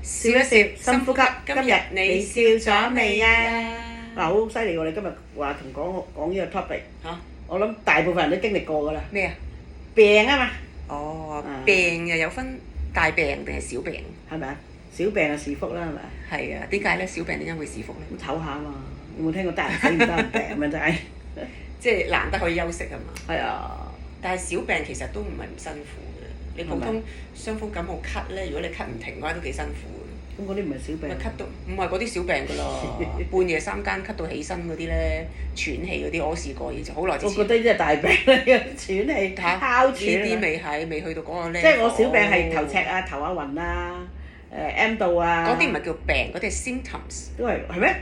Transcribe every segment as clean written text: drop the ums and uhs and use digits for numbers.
笑一笑，深呼吸。今日你笑咗未啊？嗱，好犀利喎！你今日話同講呢個 topic 嚇，我諗大部分人都經歷過㗎啦。咩啊？病啊嘛，哦，病又有分大病定係小病？係咪啊？小病係是福啦，係咪啊？係啊，點解咧？小病點解會是福咧？咁唞下嘛，有冇聽過得人死唔得人病咁樣就係？即係難得可以休息啊嘛。係啊，但係小病其實都唔係唔辛苦嘅。你普通傷風感冒咳咧，如果你咳唔停嘅話，都幾辛苦嘅。咁嗰啲唔係小病。咪咳到唔係嗰啲小病㗎啦，半夜三更咳到起身嗰啲咧，喘氣嗰啲我試過，以前好耐之前。我覺得呢啲係大病嚟嘅，喘氣、哮喘。呢啲未去到嗰個咧。即係我小病係頭赤啊、頭啊暈啊、M 到啊。嗰啲唔係叫病，嗰啲係 symptoms。都係咩？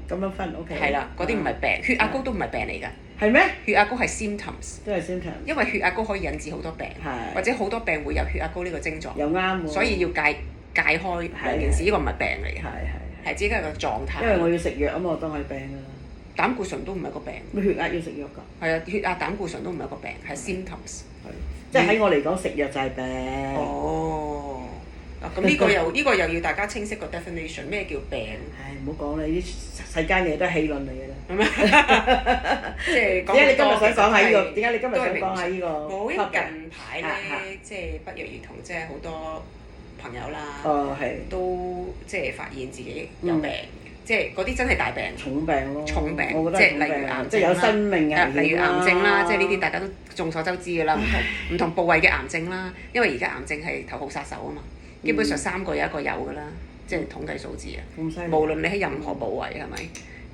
咁樣分 OK。係啦，嗰啲唔係病，血壓高都唔係病嚟㗎。係咩？血壓高係 symptoms。都係 symptoms。因為血壓高可以引致好多病，或者好多病會有血壓高呢個症狀。又啱喎。所以要戒開兩件事，呢個唔係病嚟嘅。係只係個狀態。因為我要食藥啊嘛，我當係病㗎啦。膽固醇都唔係個病。血壓要食藥㗎。係啊，血壓、膽固醇都唔係個病，係 symptoms。即係喺我嚟講，食藥就係病。哦。咁呢個又要大家清晰個 definition， 咩叫病？唉，唔好講啦，呢啲世間嘢都係氣論嚟㗎啦。係咩？即係講。點解你今日想講下呢個？點解你今日想講下呢個？我近排咧，即係不約而同，即係好多朋友啦，都即係發現自己有病，即係嗰啲真係大病。重病咯。重病，即係例如癌症啦，即係有生命啊，例如癌症啦，即係呢啲大家都眾所周知㗎啦，唔同部位嘅癌症啦，因為而家癌症係頭號殺手啊嘛。基本上3個有1個有㗎啦，即係統計數字啊。無論你喺任何部位係咪？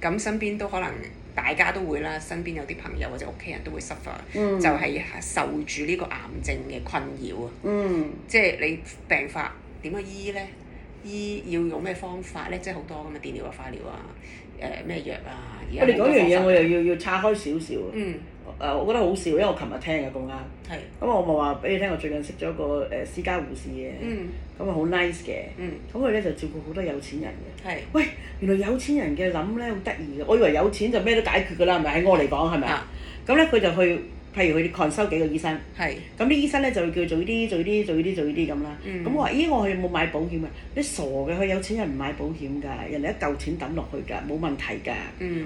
咁身邊都可能大家都會啦，身邊有啲朋友或者屋企人都會 suffer，就係受住呢個癌症嘅困擾啊。即係你病發點樣醫咧？醫要用咩方法咧？即係好多咁嘅電療啊、化療啊、咩藥啊。我哋講樣嘢，我又要岔開少少。我覺得好笑，因為我琴日聽嘅咁啱。係。咁我咪話俾你聽，我最近識咗個私家護士嘅。咁啊好 nice 嘅。咁佢咧就照顧好多有錢人嘅。係。喂，原來有錢人嘅諗咧好得意嘅，我以為有錢就咩都解決㗎啦，係咪？喺我嚟講係咪啊？咁咧佢就去，譬如佢 consult 幾個醫生。係。咁啲醫生咧就會叫做呢啲咁啦。咁我話：咦，我有冇買保險啊？你傻嘅，佢有錢人唔買保險㗎，人哋一嚿錢抌落去㗎，冇問題㗎。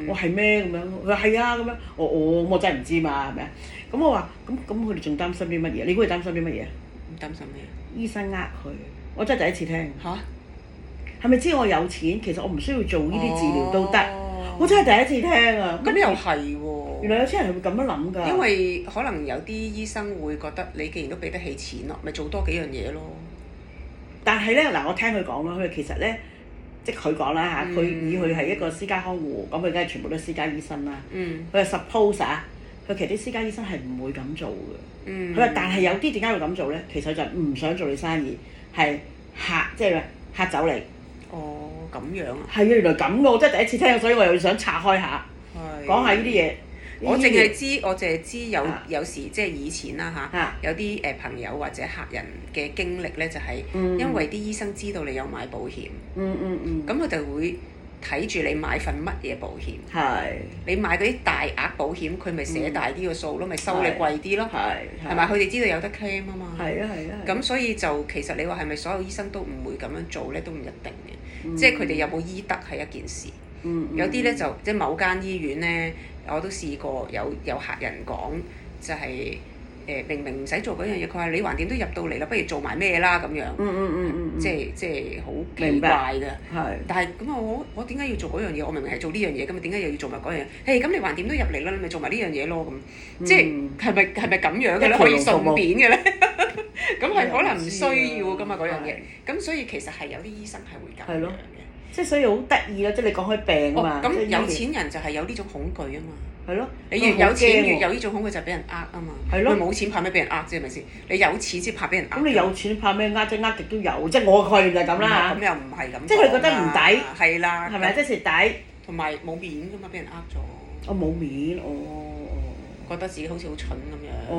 我係咩咁樣？佢話係啊咁樣。我真係唔知嘛，係咪啊？咁我話咁佢哋仲擔心啲乜嘢？你估佢擔心啲乜嘢啊？唔擔心咩？醫生呃佢，我真係第一次聽。嚇？係咪知我有錢？其實我唔需要做呢啲治療都得。我真係第一次聽啊！咁又係喎。原來有錢人係會咁樣諗㗎。因為可能有啲醫生會覺得你既然都俾得起錢咯，咪做多幾樣嘢咯。但係咧嗱，我聽佢講啦，佢其實咧，即係佢講啦嚇，佢以佢係一個私家看護，咁佢梗係全部都私家醫生啦。佢係 suppose 啊，佢其實啲私家醫生係唔會咁做嘅。佢話，但係有啲點解會咁做咧？其實就係唔想做你生意，係嚇，即係嚇走你。哦，咁樣啊？係啊，原來咁嘅，我真係第一次聽，所以我又想拆開下，講下呢啲嘢。我淨係知有時即係以前啦嚇，有啲朋友或者客人嘅經歷咧，就係因為啲醫生知道你有買保險，咁佢就會睇住你買份乜嘢保險。你買嗰啲大額保險，佢咪寫大啲個數咯，咪收你貴啲咯。係咪？佢哋知道有得 claim 啊嘛。咁所以就其實你話係咪所有醫生都唔會咁樣做咧，都唔一定嘅。即係佢哋有冇醫德係一件事。有啲咧就即係某間醫院咧，我都試過有客人講，就係明明唔使做嗰樣嘢，佢話你橫掂都入到嚟啦，不如做埋咩啦咁樣。即係好奇怪㗎。但係咁我點解要做嗰樣嘢？我明明係做呢樣嘢，咁點解又要做埋嗰樣嘢？咁你橫掂都入嚟啦，你咪做埋呢樣嘢咯咁。即係咪咁樣嘅咧？可以順便嘅咧？咁係可能唔需要㗎嘛嗰樣嘢。咁所以其實係有啲醫生係會咁樣嘅。即係所以好得意啦！即係你講開病啊嘛，咁有錢人就係有呢種恐懼啊嘛。係咯，你越有錢越有呢種恐懼就係俾人呃啊嘛。係咯，冇錢怕咩俾人呃啫？係咪先？你有錢先怕俾人呃。咁你有錢怕咩呃？即係呃極都有，即係我嘅概念就係咁啦。咁又唔係咁。即係佢覺得唔抵。係啦。係咪？即係蝕底。同埋冇面㗎嘛，俾人呃咗。我冇面，覺得自己好似好蠢咁樣。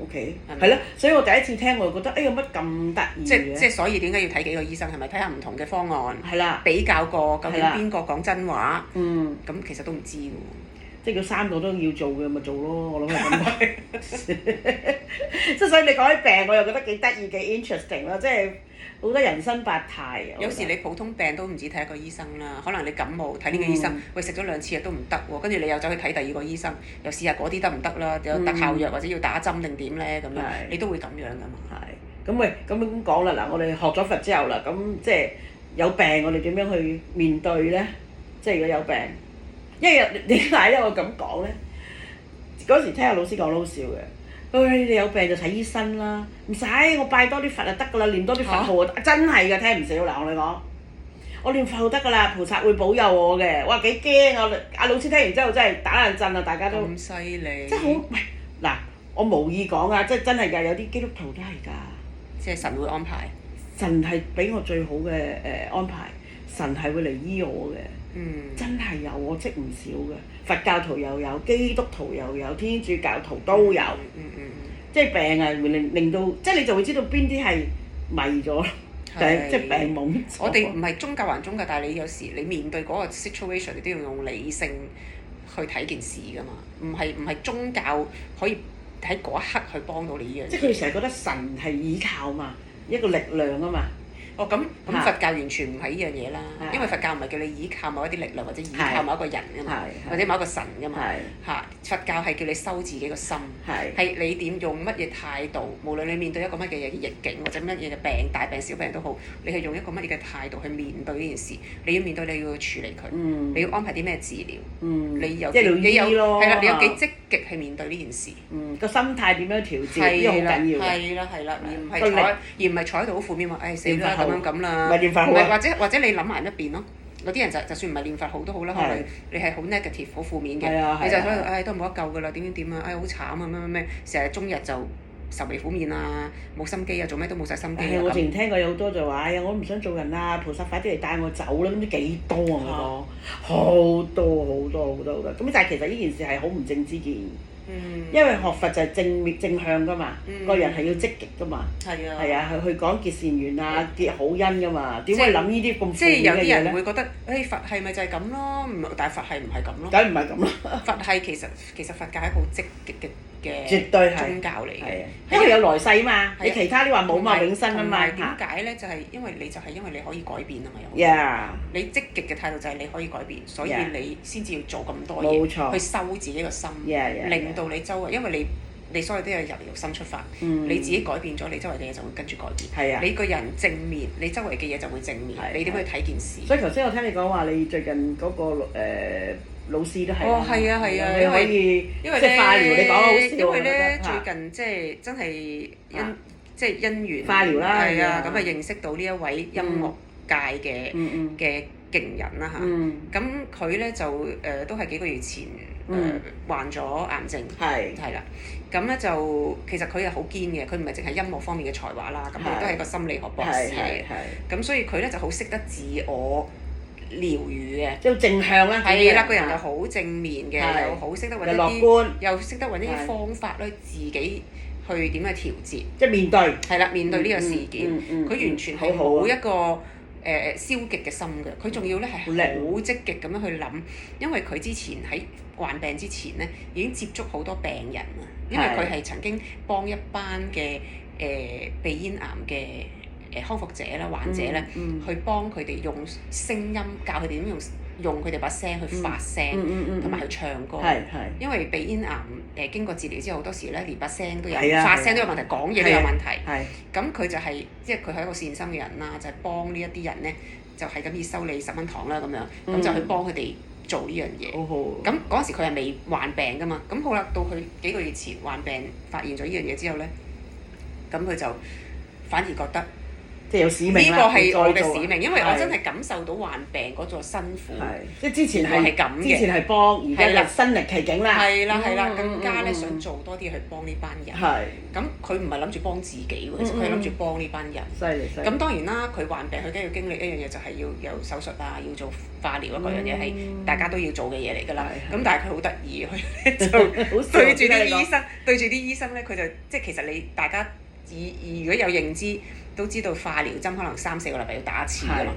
OK，係咯，所以我第一次聽我就覺得，有乜咁得意嘅？即係所以點解要睇幾個醫生？係咪睇下唔同嘅方案？係啦。比較過究竟邊個講真話？咁其實都唔知喎。即係佢3個都要做嘅，咪做咯。我諗係咁。即係所以你講起病，我又覺得幾得意幾 interesting 啦。即係好多人生百態。有時你普通病都唔止睇一個醫生啦，可能你感冒睇呢個醫生，喂食咗2次都唔得喎，跟住你又走去睇第二個醫生，又試下嗰啲得唔得啦？有特效藥或者要打針定點咧咁樣，你都會咁樣噶嘛。係，咁喂，咁樣講啦，嗱，我哋學咗佛之後啦，咁即係有病，我哋點樣去面對咧？即係如果有病，因為點解咧？我咁講咧，嗰時聽阿老師講都好笑嘅。你有病就睇醫生啦，唔使我拜多啲佛就得㗎啦，念多啲佛號啊！真係㗎，聽唔少嗱，我哋講，我念佛號得㗎啦，菩薩會保佑我嘅。哇，幾驚啊！阿老師聽完之後真係打冷震啊，大家都咁犀利，真係好喂嗱，我無意講啊，即係真係㗎，有啲基督徒都係㗎，即係神會安排，神係俾我最好嘅安排，神係會嚟醫我嘅。真係有，我識唔少嘅，佛教徒又有，基督徒又有，天主教徒都有。即係病啊，會令到，即係你就會知道邊啲係迷咗，即係病懵。我哋唔係宗教還宗教，但係你有時你面對嗰個 situation，你都要用理性去睇件事㗎嘛，唔係宗教可以喺嗰一刻去幫到你呢樣嘢。即係佢哋成日覺得神係依靠嘛，一個力量啊嘛。咁佛教完全唔係呢樣嘢啦，因為佛教唔係叫你依靠某一啲力量或者依靠某一個人㗎嘛，或者某一個神㗎嘛，佛教係叫你收自己個心，係你點用乜嘢態度，無論你面對一個乜嘢嘅逆境或者乜嘢嘅病，大病小病都好，你係用一個乜嘢嘅態度去面對呢件事，你要面對你要去處理佢，你要安排啲咩治療，你有係啦，你有幾積極去面對呢件事，個心態點樣調節呢個好緊要嘅，係啦，而唔係坐喺度好負面話，唉死啦咁啦，或者你諗埋一邊咯。有啲人就算唔係念佛號都好啦，可能你係好 negative 好負面嘅，你就喺度唉都冇得救㗎啦，點啊，唉好慘啊咩，成日終日就愁眉苦面啊，冇心機啊，做咩都冇晒心機啊。我之前聽過有好多就話，我唔想做人啦，菩薩快啲嚟帶我走啦，咁啲幾多啊？好多，咁但係其實呢件事係好唔正之見。因為學佛就係正向㗎嘛，個人係要積極㗎嘛，係啊，去講結善緣啊，結好因㗎嘛，點會諗呢啲咁負面嘅嘢咧？即係有啲人會覺得，佛係咪就係咁咯？但係佛係唔係咁咯？梗唔係咁啦。佛係其實佛教係一個好積極嘅絕對宗教嚟嘅，因為有來世嘛，你其他啲話冇嘛，永生啊嘛。點解咧？就係因為你可以改變啊嘛。你積極嘅態度就係你可以改變，所以你先至要做咁多嘢，去收自己個心，令到你周圍，因為你所有都係由心出發，你自己改變咗，你周圍嘅嘢就會跟住改變。你個人正面，你周圍嘅嘢就會正面。你點去睇件事？所以頭先我聽你講話，你最近嗰個老師都係。係啊，你可以即係化療，你講好笑。因為咧最近即係真係因緣化療啦，係啊，咁啊認識到呢一位音樂界嘅勁人啦嚇。咁佢咧就都係幾個月前患咗癌症，係啦。咁咧就其實佢係好堅嘅，佢唔係淨係音樂方面嘅才華啦，咁佢都係一個心理學博士嚟嘅。咁所以佢咧就好識得自我療愈嘅，即係正向啦。係啦，個人又好正面嘅，又好識得揾一啲，又識得揾一啲方法咧，自己去點去調節，即係面對。係啦，面對呢個事件，佢完全係冇一個消極嘅心嘅，佢仲要咧係好積極咁樣去諗，因為佢之前喺患病之前咧已經接觸好多病人啊，因為佢係曾經幫一班嘅鼻咽癌嘅康復者啦、患者咧，去幫佢哋用聲音教佢哋點用佢哋把聲去發聲，同埋去唱歌。因為鼻咽癌經過治療之後，好多時咧連把聲都有發聲都有問題，講嘢都有問題。咁佢就係即係佢係一個善心嘅人啦，就係幫呢一啲人咧，就係咁以收你10蚊堂啦咁樣，咁就去幫佢哋做呢樣嘢。咁嗰陣時佢係未患病㗎嘛，咁好啦，到佢幾個月前患病發現咗呢樣嘢之後咧，咁佢就反而覺得。即係有使命啦，呢個係我嘅使命，因為我真係感受到患病嗰種辛苦。即係之前係咁嘅，之前係幫，而家就身歷其境啦。係啦，更加咧想做多啲去幫呢班人。咁佢唔係諗住幫自己喎，其實佢係諗住幫呢班人。犀利。咁當然啦，佢患病佢梗係要經歷一樣嘢，就係要有手術啊，要做化療啊，嗰樣嘢係大家都要做嘅嘢嚟㗎啦。咁但係佢好得意，佢就對住啲醫生咧，佢就即係其實你大家如果有認知。都知道化療針可能3-4個禮拜要打一次㗎嘛，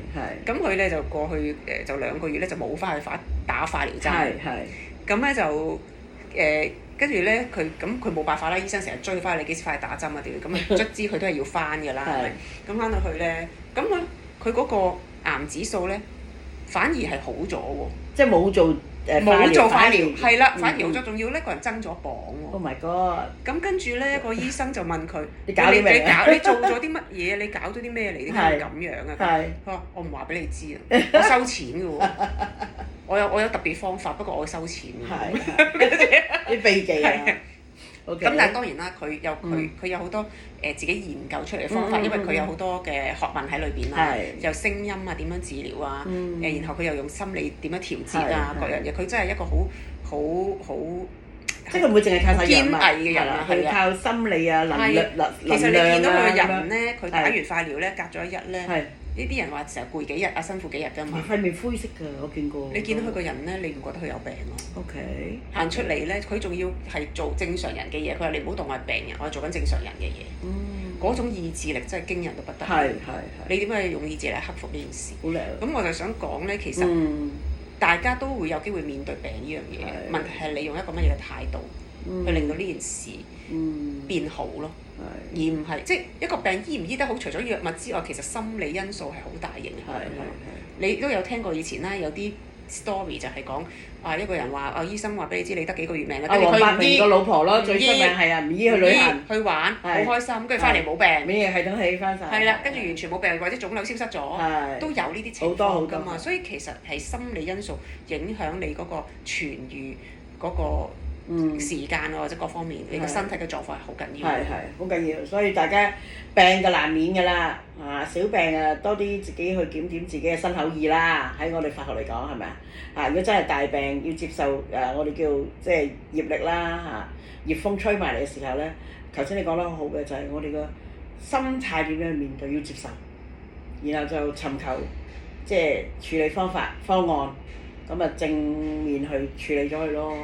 咁佢咧就過去就2個月咧就冇翻去打化療針，咁咧就跟住咧佢冇辦法啦，醫生成日追翻你幾時翻去打針啊點，咁啊卒之佢都係要翻㗎啦，係咪？咁翻到去咧，咁佢嗰個癌指數咧反而係好咗喎。即係冇做化療，係啦，反而好咗，仲要呢個人增咗磅喎。Oh my god！咁跟住咧，個醫生就問佢：你做咗啲乜嘢？你搞咗啲咩嚟？點解會咁樣啊？佢話：我唔話俾你知啊，我收錢嘅喎。我有特別方法，不過我收錢嘅。啲秘技啊！咁但係當然啦，佢有好多自己研究出嚟嘅方法，因為佢有好多嘅學問喺裏邊啦，有聲音啊點樣治療啊，然後佢又用心理點樣調節啊各樣嘢，佢真係一個好即係佢唔會淨係靠堅毅嘅人啊，佢靠心理啊能量其實你見到佢個人咧，佢打完化療咧，隔咗一日咧。呢啲人話成日攰幾日啊，辛苦幾日㗎嘛。塊面灰色㗎，我見過。你見到佢個人咧，你唔覺得佢有病咯？OK。行出嚟咧，佢仲要係做正常人嘅嘢。佢話：你唔好當我係病人，我係做緊正常人嘅嘢。嗰種意志力真係驚人到不得了。係。你點解用意志力克服呢件事？好靚。咁我就想講咧，其實大家都會有機會面對病呢樣嘢。問題係你用一個乜嘢嘅態度去令到呢件事變好咯。而唔係即係一個病醫唔醫得好，除咗藥物之外，其實心理因素係好大影響㗎。你都有聽過以前啦，有啲 story 就係講一個人話醫生話俾你知你得幾個月命啦，跟住佢唔醫個老婆咯，最出名係啊，唔醫去旅行去玩，好開心，跟住翻嚟冇病，免疫系統起翻晒。係啦，跟住完全冇病或者腫瘤消失咗，都有呢啲情況㗎嘛。所以其實係心理因素影響你嗰個痊愈嗰個時間或者各方面，你個身體嘅狀況係好緊要。係好緊要，所以大家病就難免㗎啦，小病啊多啲自己去檢點自己嘅身口意啦。喺我哋法學嚟講係咪啊？如果真係大病要接受我哋叫即係業力啦熱風吹埋嚟嘅時候咧，頭先你講得好好嘅就係我哋個心態點樣去面對要接受，然後就尋求即係處理方案，咁啊正面去處理咗佢咯。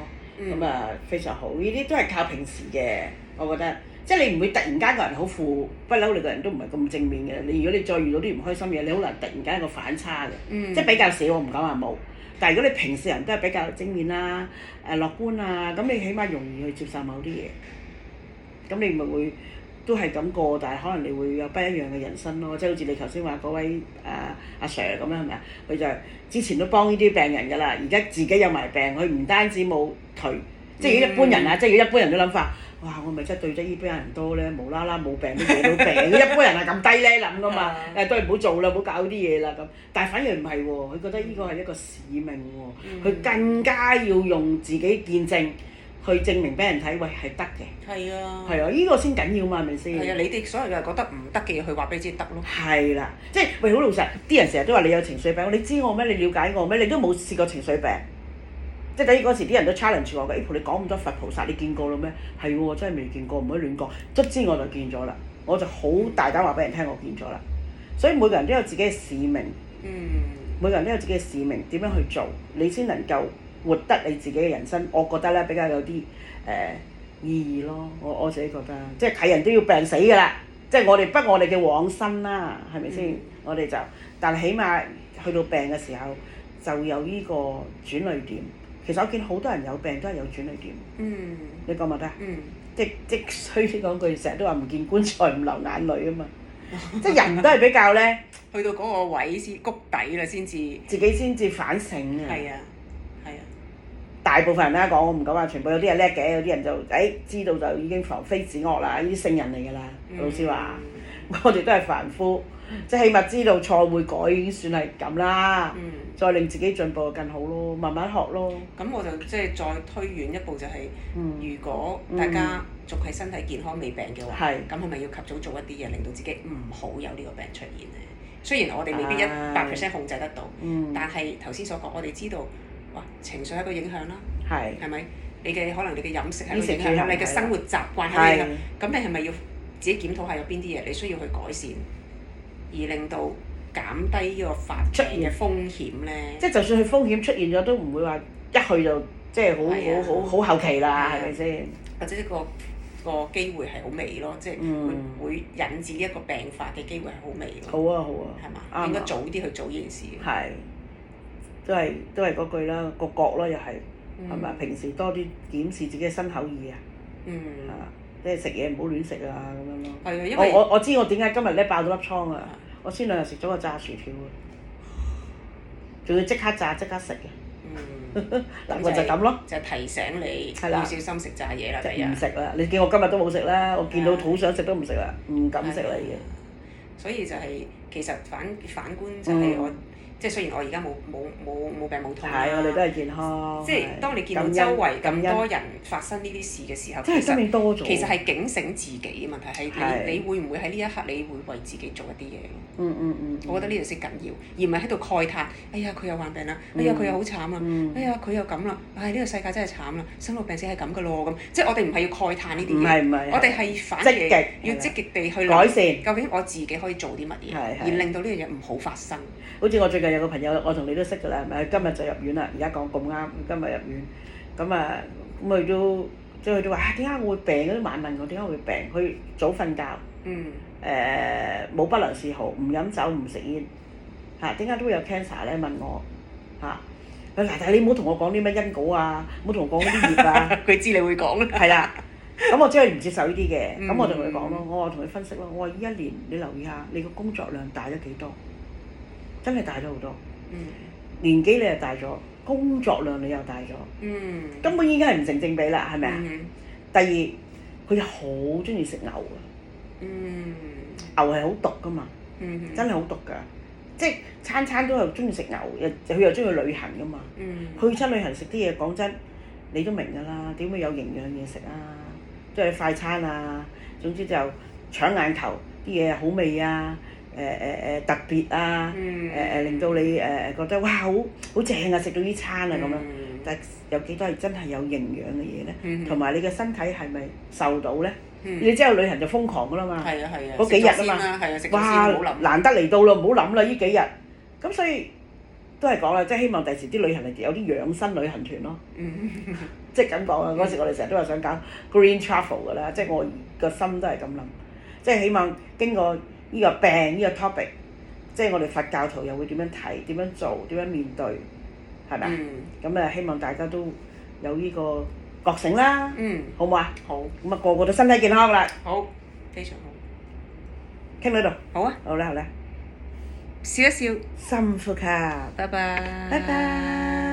咁非常好，呢啲都係靠平時嘅，我覺得，即係你唔會突然間個人好負，不嬲你個人都唔係咁正面嘅。如果你再遇到啲唔開心嘢，你好難突然間一個反差嘅，即係比較少，我唔敢話冇。但係如果你平時人都係比較正面啦、樂觀啊，咁你起碼容易去接受某啲嘢，咁你咪會都係咁過，但係可能你會有不一樣嘅人生咯。即係好似你頭先話嗰位阿 Sir 咁樣係咪啊？佢就之前都幫呢啲病人㗎啦，而家自己有埋病，佢唔單止冇退，即係如果一般人即係如果一般人都諗法，哇！我咪真係對得呢班人多咧，無啦啦冇病都惹到病，一般人係咁低咧諗㗎嘛，都係唔好做啦，唔好搞啲嘢啦咁。但係反而唔係喎，佢覺得呢個係一個使命喎，佢更加要用自己見證。去證明俾人睇，喂係得嘅。係啊。係啊，呢個先緊要嘛，係咪先？係啊，你哋所有人覺得唔得嘅嘢，佢話俾你知得咯。係啦，即係喂好老實，啲人成日都話你有情緒病，你知我咩？你了解我咩？你都冇試過情緒病，即係等於嗰時啲人都 challenge 我嘅，你講咁多佛菩薩，你見過啦咩？係喎，真係未見過，唔可以亂講。卒之我就見咗啦，我就好大膽話俾人聽，我見咗啦。所以每個人都有自己嘅使命。每個人都有自己嘅使命，點樣去做，你先能夠活得你自己嘅人生，我覺得咧比較有啲意義咯。我自己覺得，即係睇人都要病死㗎啦，即係我哋嘅往生啦，係咪先？我哋就，但係起碼去到病嘅時候就有呢個轉捩點。其實我見好多人有病都係有轉捩點。你覺唔覺得？即衰啲講句，成日都話唔見棺材唔流眼淚啊嘛。即係人都係比較咧，去到嗰個位先谷底啦，先至自己先至反省啊。係啊。大部分人啦講，我唔敢話全部，有啲人叻嘅，有啲人就知道就已經防非止惡啦，呢啲聖人嚟㗎啦。老師話，我哋都係凡夫，即係起碼知道錯會改，已經算係咁啦。再令自己進步就更好咯，慢慢學咯。咁我就即係再推遠一步就係，如果大家仲係身體健康未病嘅話，咁係咪要及早做一啲嘢，令到自己唔好有呢個病出現咧？雖然我哋未必100%控制得到，但係頭先所講，我哋知道。哇！情緒係一個影響啦，係咪？可能你嘅飲食係一個影響，你嘅生活習慣係影響。咁你係咪要自己檢討下有邊啲嘢你需要去改善，而令到減低呢個發病嘅風險咧？即係就算佢風險出現咗，都唔會話一去就即係好後期啦，係咪先？或者個機會係好微咯，即係會引致呢一個病發嘅機會係好微咯。好啊，係嘛？應該早啲去做呢件事。係。都係嗰句啦，個角咯又係，係咪？平時多啲檢視自己嘅身口意啊，即係食嘢唔好亂食啊咁樣咯。係啊，因為我知我點解今日咧爆咗粒瘡啊！我先兩日食咗個炸薯條啊，仲要即刻炸即刻食嘅。嗱，我就咁咯。就提醒你要小心食炸嘢啦，第一。唔食啦！你見我今日都冇食啦，我見到好想食都唔食啦，唔敢食啦已經。所以就係其實反觀就係我。即係雖然我而家冇病冇痛啦，係我哋都係健康。即係當你見到周圍咁多人發生呢啲事嘅時候，其實係警醒自己嘅問題係你會唔會喺呢一刻你會為自己做一啲嘢咯？我覺得呢條先緊要，而唔係喺度慨嘆。哎呀，佢又患病啦！哎呀，佢又好慘啊！哎呀，佢又咁啦！唉，呢個世界真係慘啦！生老病死係咁噶咯咁，即係我哋唔係要慨嘆呢啲嘢，唔係我哋係反而要積極地去改善。究竟我自己可以做啲乜嘢，而令到呢樣嘢唔好發生。好似我最近有個朋友，我同你都識㗎啦，係咪？今日就入院啦，而家講咁啱，今日入院，咁佢都即係佢都話點解我會病？嗰啲晚問我點解會病？佢早瞓覺，冇不良嗜好，唔飲酒唔食煙，點解都會有 cancer 咧？問我但係你唔好同我講啲咩因果啊，唔好同我講嗰啲業啊，佢知你會講啦。係啦，咁我真係唔接受呢啲嘅，咁我就同佢講咯，我話同佢分析咯，我話呢一年你留意下你個工作量大咗幾多？真係大咗好多，年紀你又大咗，工作量你又大咗，根本已經係唔成正比啦，係咪啊？第二，佢又好中意食牛啊，牛係好毒噶嘛，真係好毒㗎，即係餐餐都係中意食牛，佢又中意旅行㗎嘛，去親旅行食啲嘢，講真，你都明㗎啦，點會有營養嘢食啊？即係快餐啊，總之就搶眼球，啲嘢好味啊！特別啊，令到你覺得哇好正啊！食到呢餐啊咁樣，但係有幾多係真係有營養嘅嘢咧？同埋你嘅身體係咪受到咧？你之後旅行就瘋狂㗎啦嘛，嗰幾日啊嘛，哇難得嚟到咯，唔好諗啦呢幾日。咁所以都係講啦，即係希望第時啲旅行係有啲養生旅行團咯。即係咁講啊！嗰時我哋成日都話想搞 green travel 㗎啦，即係我個心都係咁諗，即係希望經過呢個病呢個 topic，即係我哋佛教徒又會點樣睇、點樣做、點樣面對，係咪？咁希望大家都有呢個覺醒啦，好唔好啊？好。咁個個都身體健康啦。好，非常好。傾到呢度。好啊。好啦。笑一笑。深呼吸。拜拜。拜拜。